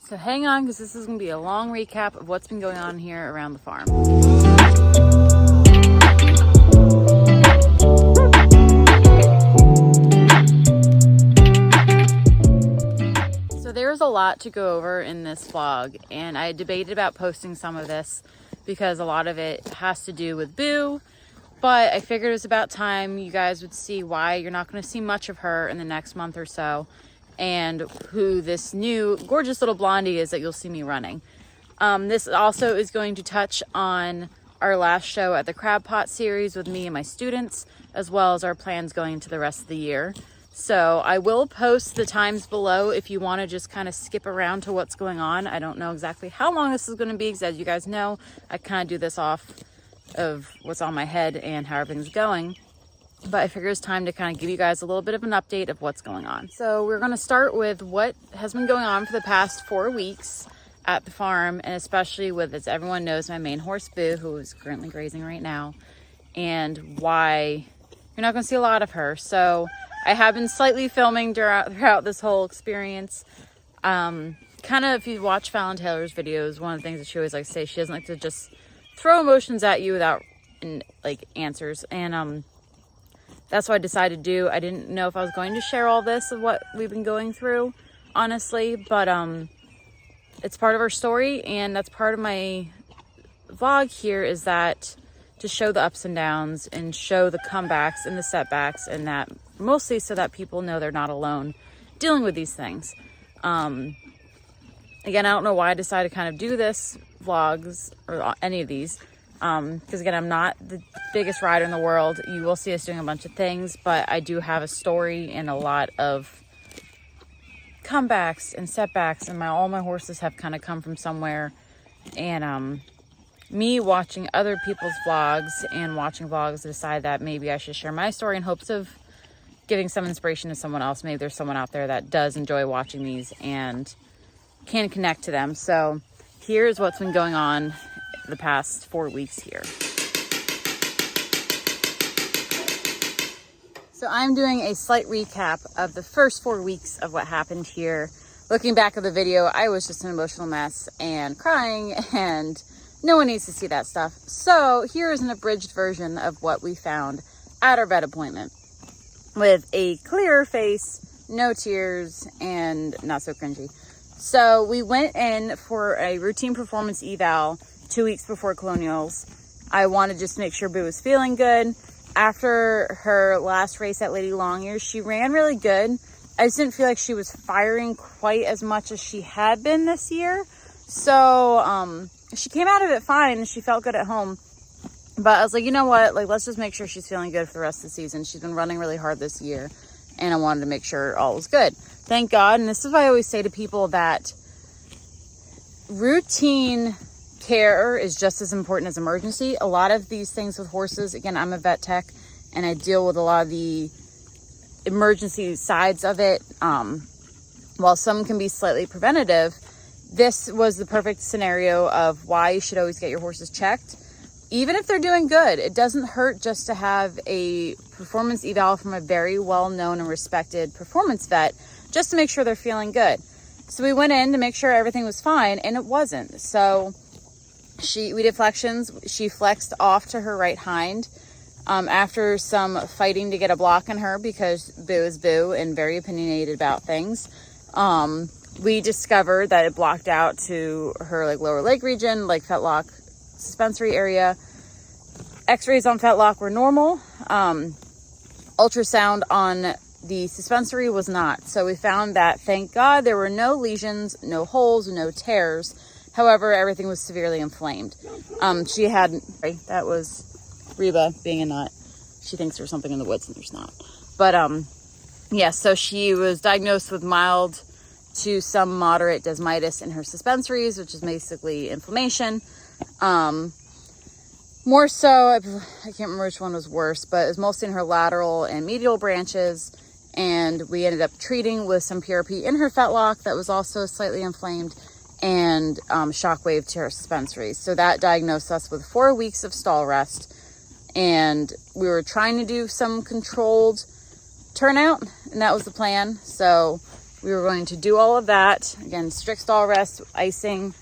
So hang on, because this is going to be a long recap of what's been going on here around the farm. So there's a lot to go over in this vlog, and I debated about posting some of this because a lot of it has to do with Boo, but I figured it was about time you guys would see why you're not going to see much of her in the next month or so, and who this new gorgeous little Blondie is that you'll see me running. This also is going to touch on our last show at the Crab Pot series with me and my students, as well as our plans going into the rest of the year. So I will post the times below if you want to just kind of skip around to what's going on. I don't know exactly how long this is going to be, because as you guys know, I kind of do this off of what's on my head and how everything's going. But I figure it's time to kind of give you guys a little bit of an update of what's going on. So we're going to start with what has been going on for the past 4 weeks at the farm, and especially with, as everyone knows, my main horse Boo, who is currently grazing right now, and why you're not going to see a lot of her. So I have been slightly filming throughout this whole experience. Kind of, if you watch Fallon Taylor's videos, one of the things that she always likes to say, she doesn't like to just throw emotions at you without like answers, and that's what I decided to do. I didn't know if I was going to share all this of what we've been going through, honestly, but it's part of our story, and that's part of my vlog here, is that to show the ups and downs and show the comebacks and the setbacks, and that mostly so that people know they're not alone dealing with these things. Again, I don't know why I decided to kind of do this vlogs or any of these, because again, I'm not the biggest rider in the world. You will see us doing a bunch of things, but I do have a story and a lot of comebacks and setbacks, and all my horses have kind of come from somewhere. And me watching other people's vlogs and watching vlogs, decide that maybe I should share my story in hopes of giving some inspiration to someone else. Maybe there's someone out there that does enjoy watching these and can connect to them. So here's what's been going on the past 4 weeks here. So I'm doing a slight recap of the first 4 weeks of what happened here. Looking back at the video, I was just an emotional mess and crying, and no one needs to see that stuff. So here is an abridged version of what we found at our vet appointment, with a clear face, no tears, and not so cringy. So we went in for a routine performance eval 2 weeks before Colonials. I wanted just to make sure Boo was feeling good. After her last race at Lady Longears, she ran really good. I just didn't feel like she was firing quite as much as she had been this year. So she came out of it fine. She felt good at home. But I was like, you know what? Like, let's just make sure she's feeling good for the rest of the season. She's been running really hard this year, and I wanted to make sure all was good. Thank God. And this is why I always say to people that routine care is just as important as emergency. A lot of these things with horses, again, I'm a vet tech, and I deal with a lot of the emergency sides of it. While some can be slightly preventative, this was the perfect scenario of why you should always get your horses checked. Even if they're doing good, it doesn't hurt just to have a performance eval from a very well-known and respected performance vet, just to make sure they're feeling good. So we went in to make sure everything was fine, and it wasn't. So we did flexions. She flexed off to her right hind after some fighting to get a block in her, because Boo is Boo and very opinionated about things. We discovered that it blocked out to her like lower leg region, like fetlock suspensory area. X-rays on fetlock were normal. Ultrasound on the suspensory was not. So we found that, thank God, there were no lesions, no holes, no tears. However, everything was severely inflamed. She had, that was Reba being a nut. She thinks there's something in the woods and there's not. But yeah, so she was diagnosed with mild to some moderate desmitis in her suspensories, which is basically inflammation. More so, I can't remember which one was worse, but it was mostly in her lateral and medial branches. And we ended up treating with some PRP in her fetlock that was also slightly inflamed, and shockwave to her suspensory. So that diagnosed us with 4 weeks of stall rest. And we were trying to do some controlled turnout, and that was the plan. So we were going to do all of that. Again, strict stall rest, icing.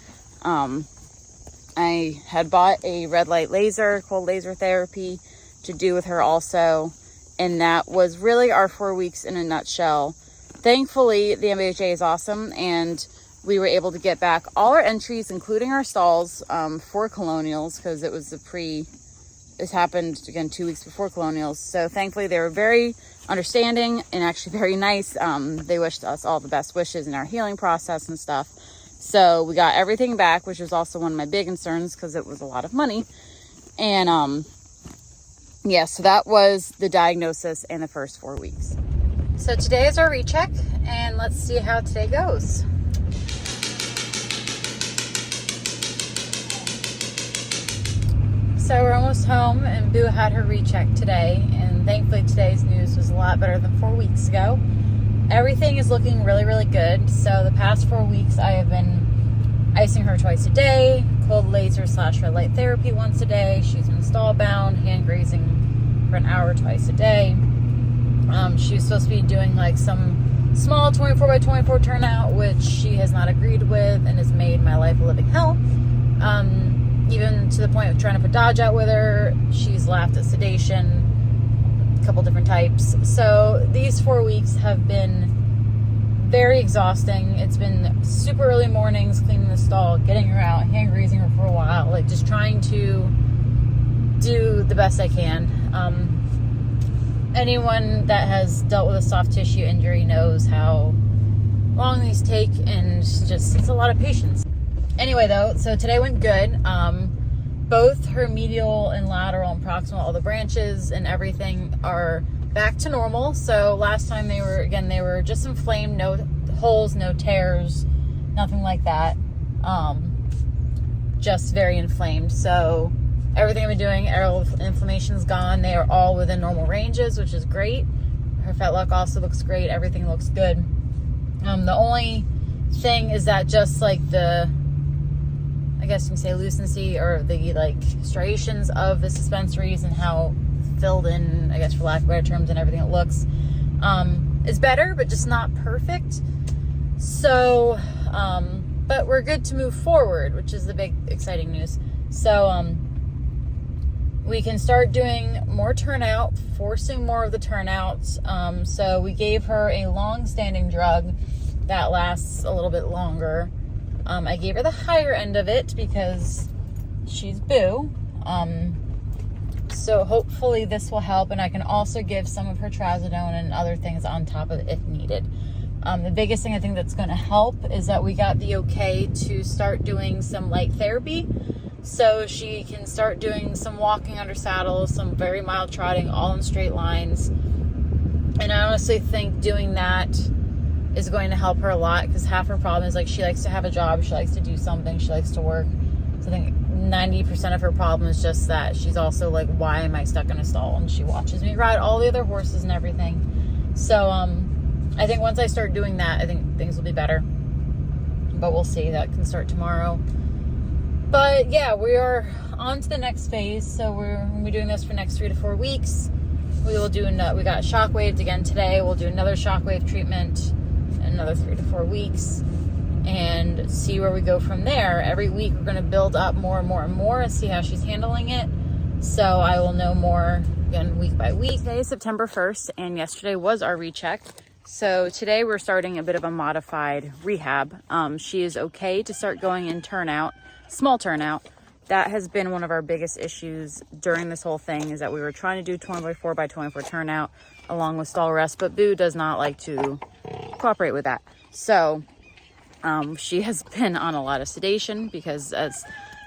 I had bought a red light laser, cold laser therapy to do with her also. And that was really our 4 weeks in a nutshell. Thankfully, the MBHA is awesome, and we were able to get back all our entries, including our stalls, for colonials, because it was this happened again 2 weeks before colonials. So thankfully they were very understanding and actually very nice. They wished us all the best wishes in our healing process and stuff. So we got everything back, which was also one of my big concerns because it was a lot of money. And yeah, so that was the diagnosis and the first 4 weeks. So today is our recheck, and let's see how today goes. So we're almost home, and Boo had her recheck today, and thankfully today's news was a lot better than 4 weeks ago. Everything is looking really, really good. So the past 4 weeks I have been icing her twice a day, cold laser / red light therapy once a day. She's been stall bound, hand grazing for an hour twice a day. She was supposed to be doing like some small 24x24 turnout, which she has not agreed with and has made my life a living hell. Even to the point of trying to put Dodge out with her. She's laughed at sedation, a couple different types. So these 4 weeks have been very exhausting. It's been super early mornings, cleaning the stall, getting her out, hand grazing her for a while, like just trying to do the best I can. Anyone that has dealt with a soft tissue injury knows how long these take, and it's a lot of patience. Anyway, though, so today went good. Both her medial and lateral and proximal, all the branches and everything are back to normal. So last time they were just inflamed, no holes, no tears, nothing like that. Just very inflamed. So everything I've been doing, aerial inflammation's gone. They are all within normal ranges, which is great. Her fetlock also looks great. Everything looks good. The only thing is that just like I guess you can say lucency, or the like striations of the suspensories and how filled in, I guess for lack of better terms, and everything it looks, is better, but just not perfect. So, but we're good to move forward, which is the big exciting news. So, we can start doing more turnout, forcing more of the turnouts. So we gave her a long-standing drug that lasts a little bit longer. I gave her the higher end of it because she's Boo. So hopefully this will help, and I can also give some of her trazodone and other things on top of it if needed. The biggest thing I think that's going to help is that we got the okay to start doing some light therapy. So she can start doing some walking under saddles, some very mild trotting, all in straight lines. And I honestly think doing that is going to help her a lot, because half her problem is like she likes to have a job, she likes to do something, she likes to work. So I think 90% of her problem is just that she's also like, why am I stuck in a stall? And she watches me ride all the other horses and everything. So I think once I start doing that, I think things will be better. But we'll see. That can start tomorrow. But yeah, we are on to the next phase. So we're going to be doing this for the next 3 to 4 weeks. We will do we got shockwaves again today. We'll do another shockwave treatment in another 3 to 4 weeks and see where we go from there. Every week we're going to build up more and more and more and see how she's handling it. So I will know more again week by week. Today is September 1st, and yesterday was our recheck. So today we're starting a bit of a modified rehab. She is okay to start going in turnout, small turnout. That has been one of our biggest issues during this whole thing, is that we were trying to do 24x24 turnout along with stall rest, but Boo does not like to cooperate with that. So she has been on a lot of sedation because, as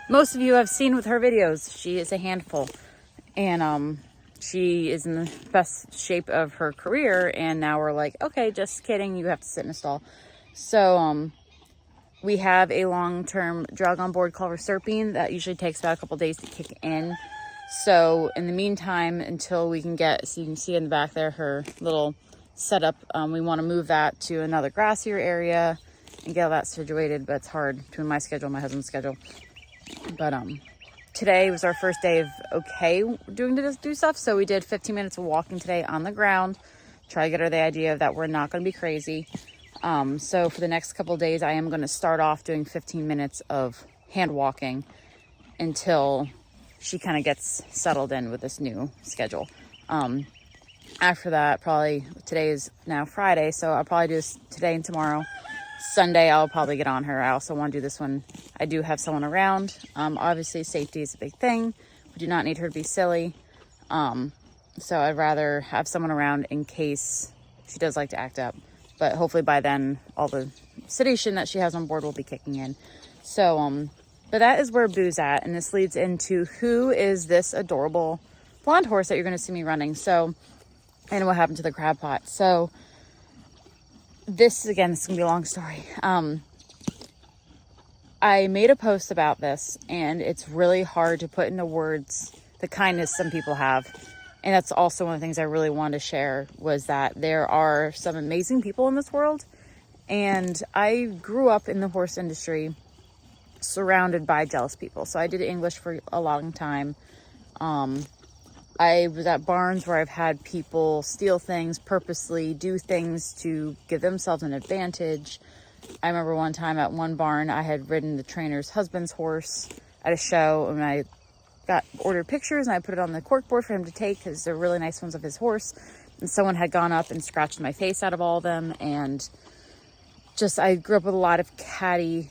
most of you have seen with her videos, she is a handful. And she is in the best shape of her career, and now we're like, okay, just kidding, you have to sit in a stall. So we have a long-term drug on board called reserpine that usually takes about a couple days to kick in. So in the meantime, until we can get, so you can see in the back there, her little setup, we want to move that to another grassier area and get all that situated, but it's hard between my schedule and my husband's schedule. But today was our first day of okay do stuff. So we did 15 minutes of walking today on the ground, try to get her the idea that we're not going to be crazy. So for the next couple of days, I am going to start off doing 15 minutes of hand walking until she kind of gets settled in with this new schedule. After that, probably, today is now Friday, so I'll probably do this today and tomorrow. Sunday, I'll probably get on her. I also want to do this when I do have someone around. Obviously, safety is a big thing. We do not need her to be silly. So I'd rather have someone around in case she does like to act up. But hopefully by then, all the sedation that she has on board will be kicking in. So, but that is where Boo's at. And this leads into who is this adorable blonde horse that you're going to see me running. So, and what happened to the crab pot. So this is going to be a long story. I made a post about this, and it's really hard to put into words the kindness some people have. And that's also one of the things I really wanted to share, was that there are some amazing people in this world. And I grew up in the horse industry surrounded by jealous people. So I did English for a long time. I was at barns where I've had people steal things, purposely do things to give themselves an advantage. I remember one time at one barn, I had ridden the trainer's husband's horse at a show, and I ordered pictures and I put it on the cork board for him to take because they're really nice ones of his horse. And someone had gone up and scratched my face out of all of them. And just, I grew up with a lot of catty,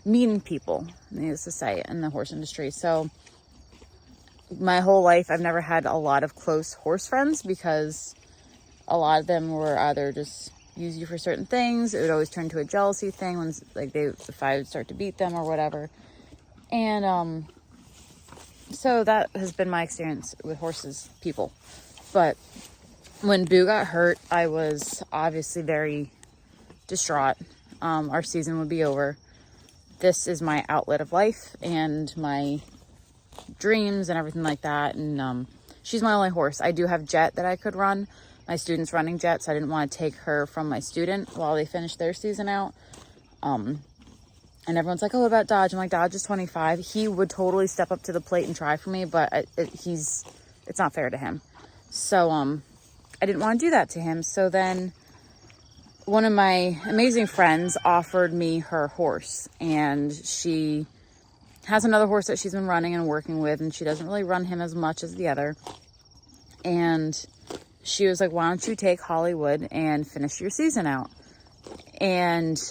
mean people, needless to say, in the horse industry. So my whole life, I've never had a lot of close horse friends because a lot of them were either just use you for certain things. It would always turn to a jealousy thing when, like, if I would start to beat them or whatever. And, so that has been my experience with horses, people. But when Boo got hurt, I was obviously very distraught. Our season would be over. This is my outlet of life and my dreams and everything like that. And she's my only horse. I do have Jet that I could run. My student's running Jet, so I didn't want to take her from my student while they finish their season out. And everyone's like, oh, what about Dodge? I'm like, Dodge is 25. He would totally step up to the plate and try for me, but it's not fair to him. So I didn't want to do that to him. So then one of my amazing friends offered me her horse, and she has another horse that she's been running and working with, and she doesn't really run him as much as the other. And she was like, why don't you take Hollywood and finish your season out? And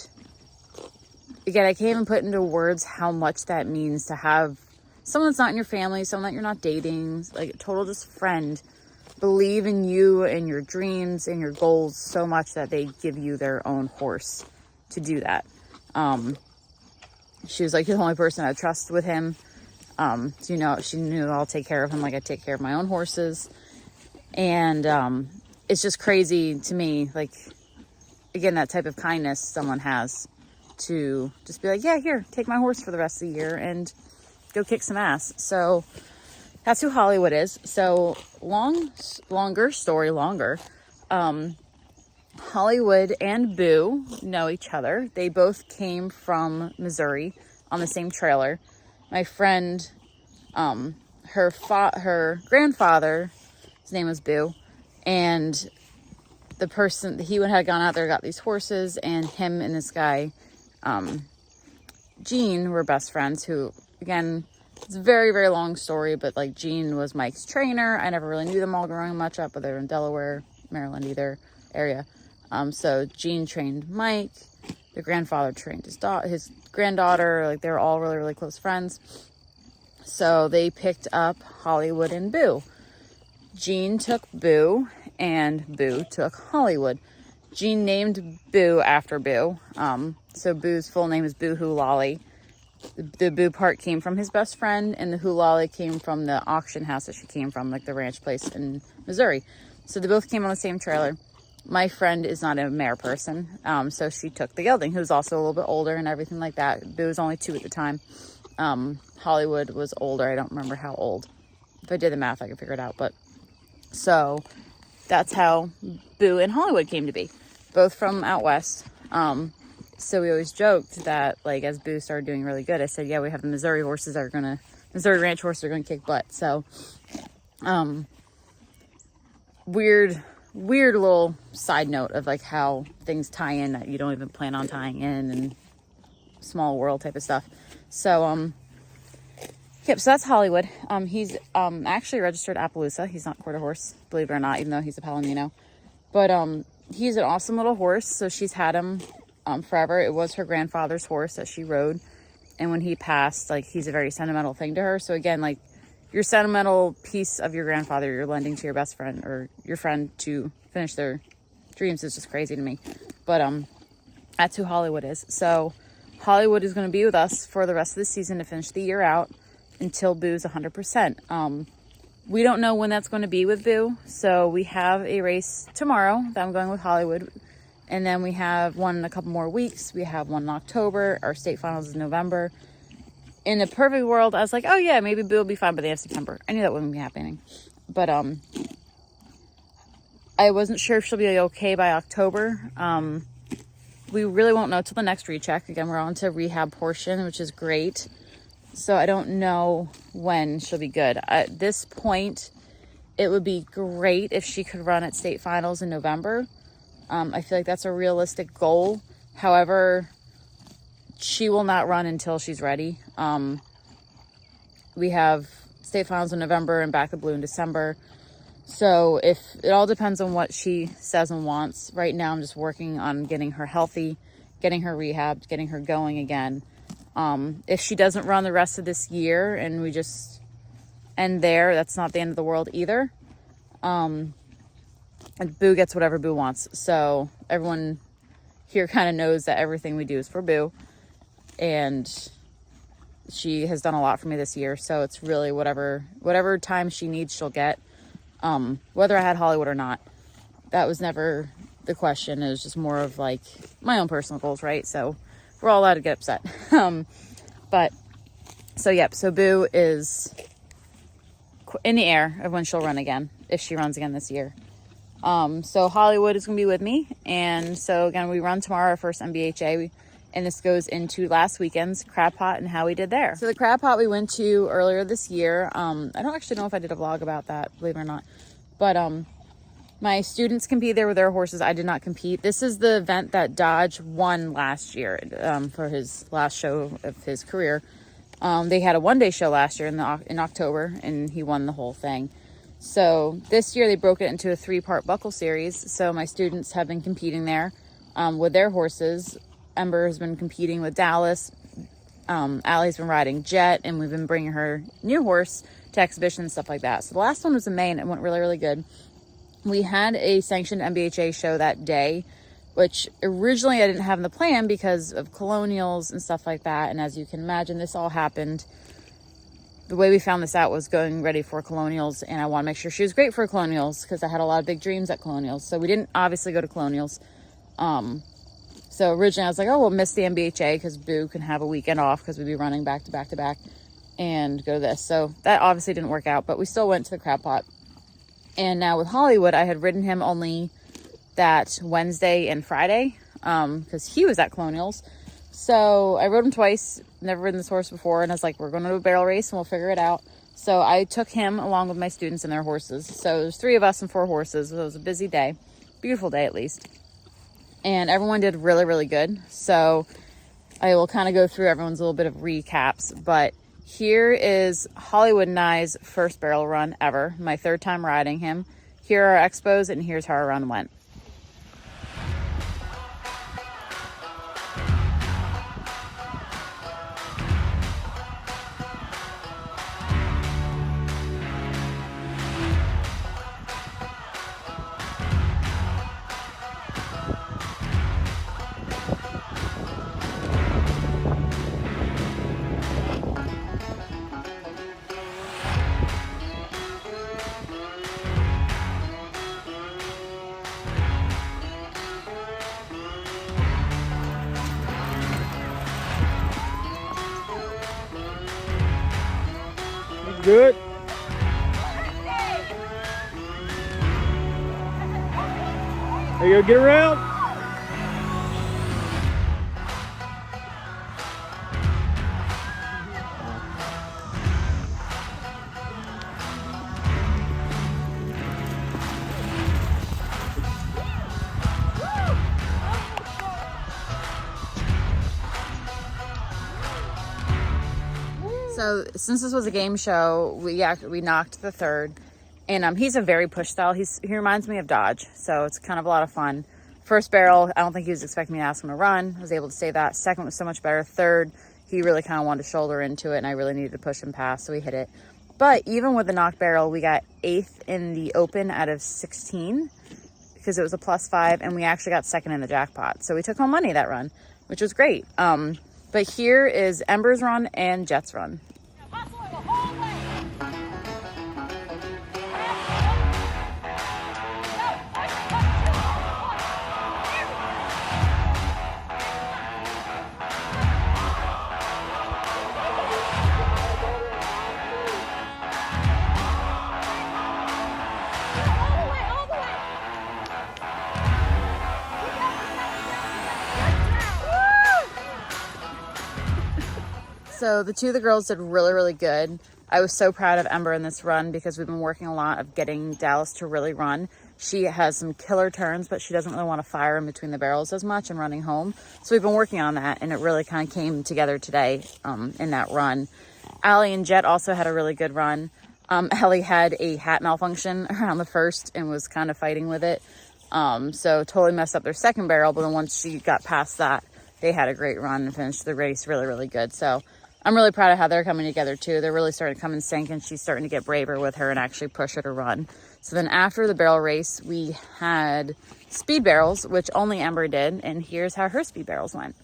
again, I can't even put into words how much that means to have someone that's not in your family, someone that you're not dating, like a total just friend, believe in you and your dreams and your goals so much that they give you their own horse to do that. She was like, you're the only person I trust with him. So, she knew I'll take care of him like I take care of my own horses. And it's just crazy to me, like, again, that type of kindness someone has to just be like, yeah, here, take my horse for the rest of the year and go kick some ass. So that's who Hollywood is. So longer story. Hollywood and Boo know each other. They both came from Missouri on the same trailer. My friend, her grandfather, his name was Boo, and the person, he had gone out there, got these horses, and him and this guy, Gene, were best friends, who, again, it's a very, very long story, but like Gene was Mike's trainer. I never really knew them all growing much up, but they were in Delaware, Maryland, either area. So Gene trained Mike. The grandfather trained his granddaughter. Like, they were all really, really close friends. So they picked up Hollywood and Boo. Gene took Boo, and Boo took Hollywood. Gene named Boo after Boo. So Boo's full name is Boo Hoo Lolly. The Boo part came from his best friend, and the Hoo Lolly came from the auction house that she came from, like the ranch place in Missouri. So they both came on the same trailer. My friend is not a mare person, so she took the gelding, who's also a little bit older and everything like that. Boo was only 2 at the time. Hollywood was older. I don't remember how old. If I did the math, I could figure it out. But so that's how Boo and Hollywood came to be, both from out west. So we always joked that, like, as Boo started doing really good, I said, yeah, we have the Missouri horses that are Missouri ranch horses are gonna kick butt. So, weird weird little side note of like how things tie in that you don't even plan on tying in, and small world type of stuff. So yep, so that's Hollywood. He's actually registered Appaloosa. He's not quarter horse, believe it or not, even though he's a Palomino. But he's an awesome little horse. So she's had him forever. It was her grandfather's horse that she rode, and when he passed, like, he's a very sentimental thing to her. So again, like, your sentimental piece of your grandfather you're lending to your best friend or your friend to finish their dreams is just crazy to me. But that's who Hollywood is. So Hollywood is going to be with us for the rest of the season to finish the year out until Boo's 100%. We don't know when that's going to be with Boo. So we have a race tomorrow that I'm going with Hollywood. And then we have one in a couple more weeks. We have one in October. Our state finals is November. In a perfect world, I was like, oh yeah, maybe Boo will be fine by the end of September. I knew that wouldn't be happening. But I wasn't sure if she'll be okay by October. We really won't know till the next recheck. Again, we're on to rehab portion, which is great. So I don't know when she'll be good. At this point, it would be great if she could run at state finals in November. I feel like that's a realistic goal. However, she will not run until she's ready. We have state finals in November and Back the Blue in December. So if it all depends on what she says and wants. Right now, I'm just working on getting her healthy, getting her rehabbed, getting her going again. If she doesn't run the rest of this year and we just end there, that's not the end of the world either. And Boo gets whatever Boo wants. So everyone here kind of knows that everything we do is for Boo. And she has done a lot for me this year. So it's really whatever time she needs, she'll get. Whether I had Hollywood or not, that was never the question. It was just more of like my own personal goals, right? So we're all allowed to get upset. But so yep, so Boo is in the air of when she'll run again, if she runs again this year. So Hollywood is gonna be with me, and so again, we run tomorrow, our first MBHA, and this goes into last weekend's crab pot and how we did there. So the crab pot we went to earlier this year. I don't actually know if I did a vlog about that, believe it or not, but my students compete there with their horses. I did not compete. This is the event that Dodge won last year for his last show of his career. They had a one-day show last year in October, and he won the whole thing. So this year they broke it into a 3-part buckle series. So my students have been competing there with their horses. Ember has been competing with Dallas. Allie's been riding Jet, and we've been bringing her new horse to exhibition and stuff like that. So the last one was in May, and it went really, really good. We had a sanctioned MBHA show that day, which originally I didn't have in the plan because of colonials and stuff like that. And as you can imagine, this all happened. The way we found this out was going ready for colonials, and I want to make sure she was great for colonials because I had a lot of big dreams at colonials. So we didn't obviously go to colonials. So originally I was like, oh, we'll miss the MBHA because Boo can have a weekend off because we'd be running back to back to back and go to this. So that obviously didn't work out, but we still went to the crab pot. And now with Hollywood, I had ridden him only that Wednesday and Friday because he was at colonials. So I rode him twice, never ridden this horse before, and I was like, we're going to do a barrel race and we'll figure it out. So I took him along with my students and their horses. So there's 3 of us and 4 horses. So it was a busy day, beautiful day at least. And everyone did really, really good. So I will kind of go through everyone's little bit of recaps. But here is Hollywood and I's first barrel run ever, my 3rd time riding him. Here are our expos, and here's how our run went. Good. There you go, get around. So since this was a game show, we knocked the third, and he's a very push style. He reminds me of Dodge, so it's kind of a lot of fun. First barrel, I don't think he was expecting me to ask him to run. I was able to say that. Second was so much better. Third, he really kind of wanted to shoulder into it, and I really needed to push him past, so we hit it. But even with the knock barrel, we got 8th in the open out of 16 because it was a +5, and we actually got 2nd in the jackpot. So we took home money that run, which was great. But here is Ember's run and Jet's run. So the two of the girls did really, really good. I was so proud of Ember in this run because we've been working a lot of getting Dallas to really run. She has some killer turns, but she doesn't really want to fire in between the barrels as much and running home. So we've been working on that, and it really kind of came together today in that run. Allie and Jet also had a really good run. Allie had a hat malfunction around the first and was kind of fighting with it. So totally messed up their second barrel, but then once she got past that, they had a great run and finished the race really, really good. So I'm really proud of how they're coming together too. They're really starting to come in sync, and she's starting to get braver with her and actually push her to run. So then after the barrel race, we had speed barrels, which only Ember did. And here's how her speed barrels went.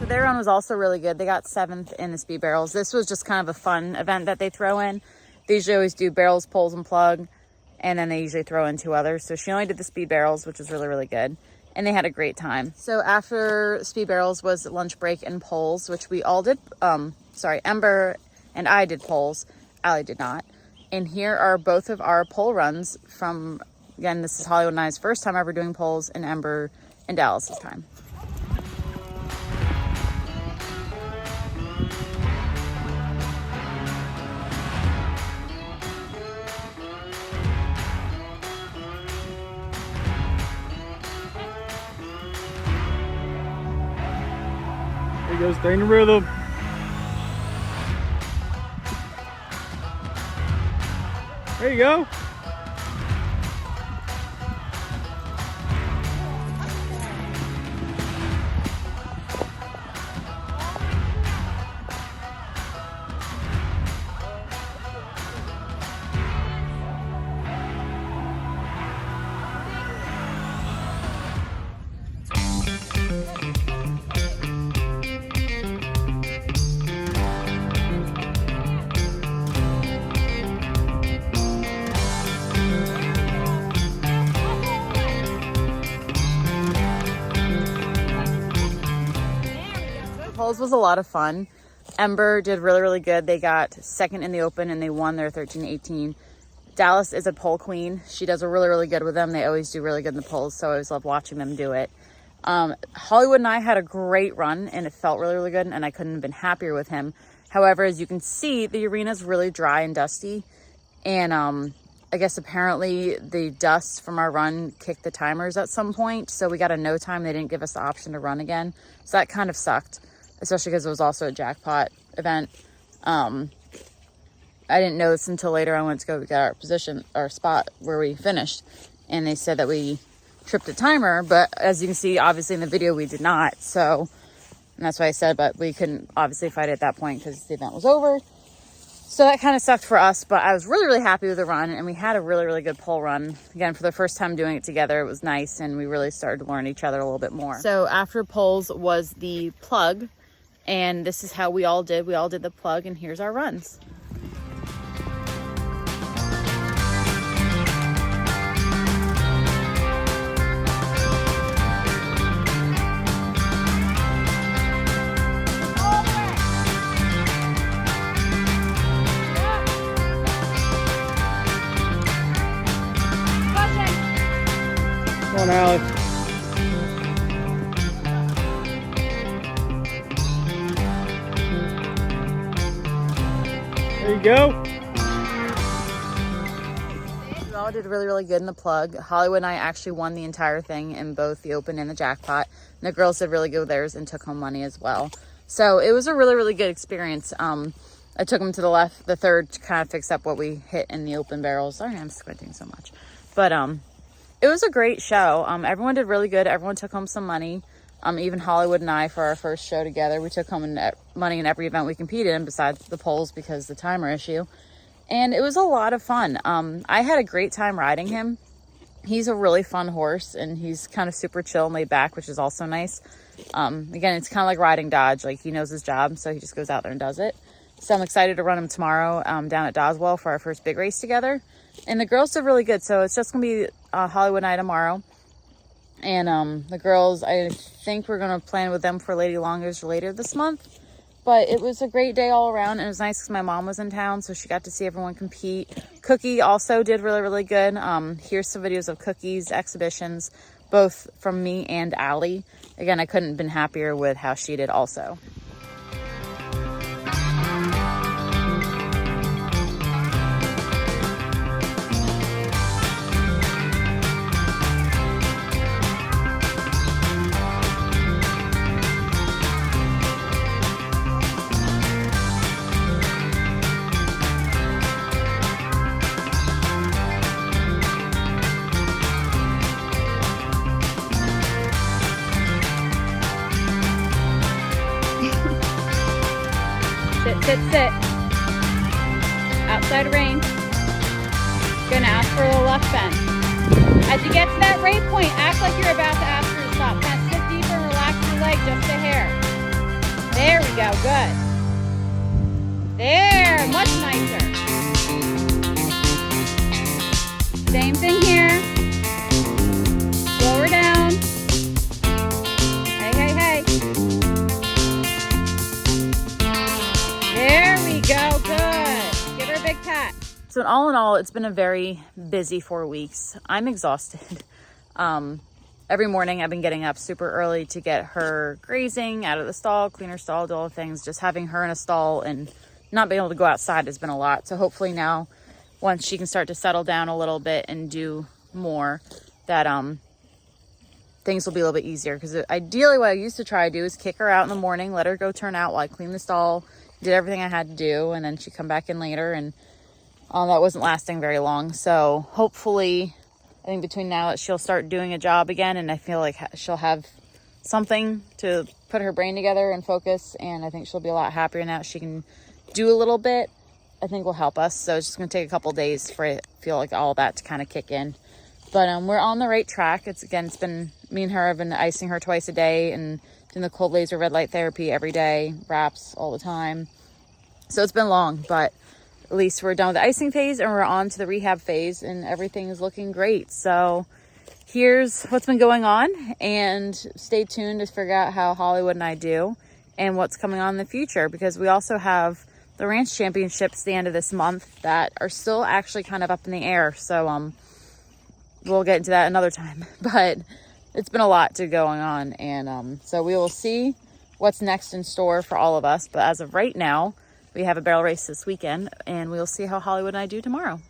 Their run was also really good. They got 7th in the speed barrels. This was just kind of a fun event that they throw in. They usually always do barrels, poles, and plug, and then they usually throw in 2 others. So she only did the speed barrels, which was really, really good. And they had a great time. So after speed barrels was lunch break and poles, which we all did. Ember and I did poles. Allie did not. And here are both of our pole runs from, again, this is Hollywood and I's first time ever doing poles, and Ember and Dallas's time. There you go, stay in the rhythm. There you go. Poles was a lot of fun. Ember did really, really good. They got 2nd in the open, and they won their 13-18. Dallas is a pole queen. She does a really, really good with them. They always do really good in the poles, so I always love watching them do it. Hollywood and I had a great run, and it felt really, really good, and I couldn't have been happier with him. However, as you can see, the arena's really dry and dusty, and I guess apparently the dust from our run kicked the timers at some point, so we got a no time. They didn't give us the option to run again, so that kind of sucked, especially because it was also a jackpot event. I didn't know this until later. I went to go get our spot where we finished, and they said that we tripped a timer, but as you can see, obviously in the video, we did not. So, and that's why I said, but we couldn't obviously fight at that point because the event was over. So that kind of sucked for us, but I was really, really happy with the run, and we had a really, really good pole run. Again, for the first time doing it together, it was nice, and we really started to learn each other a little bit more. So after poles was the plug, and this is how we all did. We all did the plug, and here's our runs. Come on, Allie. There you go. We all did really, really good in the plug. Hollywood and I actually won the entire thing in both the open and the jackpot. And the girls did really good with theirs and took home money as well. So it was a really, really good experience. I took them to the left, the third, to kind of fix up what we hit in the open barrels. Sorry, I'm squinting so much. But it was a great show. Everyone did really good. Everyone took home some money. Even Hollywood and I, for our first show together, we took home money in every event we competed in besides the poles because of the timer issue. And it was a lot of fun. I had a great time riding him. He's a really fun horse, and he's kind of super chill and laid back, which is also nice. Again, it's kind of like riding Dodge. Like, he knows his job, so he just goes out there and does it. So I'm excited to run him tomorrow down at Doswell for our first big race together. And the girls did really good. So it's just going to be Hollywood night tomorrow. And the girls, I think we're going to plan with them for Lady Longers later this month. But it was a great day all around. And it was nice because my mom was in town, so she got to see everyone compete. Cookie also did really, really good. Here's some videos of Cookie's exhibitions, both from me and Allie. Again, I couldn't have been happier with how she did also. Sit. Outside rein. Gonna ask for a little left bend. As you get to that rate point, act like you're about to ask her to stop. Kind of sit deeper and relax your leg just a hair. There we go, good. There, much nicer. Same thing here. Slow her down. Hey. There we go, good. Give her a big pat. So in all, it's been a very busy 4 weeks. I'm exhausted. Every morning I've been getting up super early to get her grazing out of the stall, clean her stall, do all the things. Just having her in a stall and not being able to go outside has been a lot. So hopefully now, once she can start to settle down a little bit and do more, that things will be a little bit easier. Because ideally what I used to try to do is kick her out in the morning, let her go turn out while I clean the stall, did everything I had to do, and then she'd come back in later, and that wasn't lasting very long. So hopefully, I think between now that she'll start doing a job again, and I feel like she'll have something to put her brain together and focus, and I think she'll be a lot happier now that she can do a little bit. I think will help us. So it's just going to take a couple days for it feel like all that to kind of kick in. But we're on the right track. It's been me and her have been icing her twice a day and doing the cold laser red light therapy every day, wraps all the time. So it's been long, but at least we're done with the icing phase and we're on to the rehab phase, and everything is looking great. So here's what's been going on, and stay tuned to figure out how Hollywood and I do and what's coming on in the future, because we also have the ranch championships the end of this month that are still actually kind of up in the air. So we'll get into that another time, but it's been a lot to going on, and so we will see what's next in store for all of us. But as of right now, we have a barrel race this weekend, and we'll see how Hollywood and I do tomorrow.